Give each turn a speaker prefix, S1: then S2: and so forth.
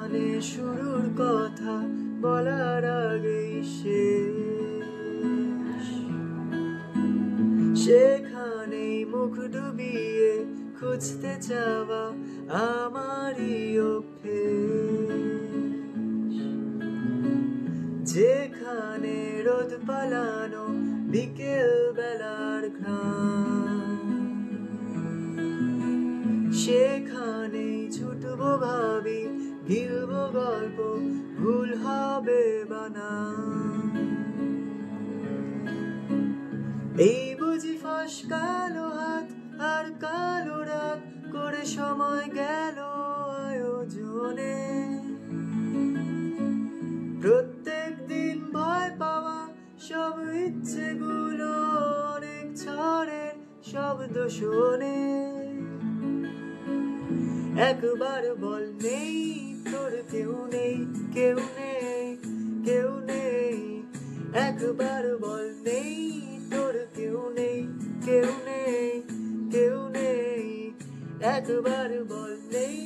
S1: যেখানে শুরুর কথা বলার আগেই শেষ, সেখানেই মুখ ডুবিয়ে খুঁজতে চাওয়া আমারই অভ্যেস। যেখানে রোদ পালানো বিকেল বেলার ঘ্রাণ, সেখানেই ছুটবো ভাবি, গিলবো গল্প, ভুল হবে বানান। এই বুঝি ফসকালো হাত আর কালো রাত করে সময় গেল আয়োজনে। প্রত্যেক দিন ভয় পাওয়া সব ইচ্ছেগুলো অনেক ঝড়ের শব্দ শোনে। একবার বল নেই তোর কেউ নেই, কেউ নেই, কেউ নেই। একবার বল নেই তোর কেউ নেই, কেউ নেই, কেউ নেই। একবার বল নেই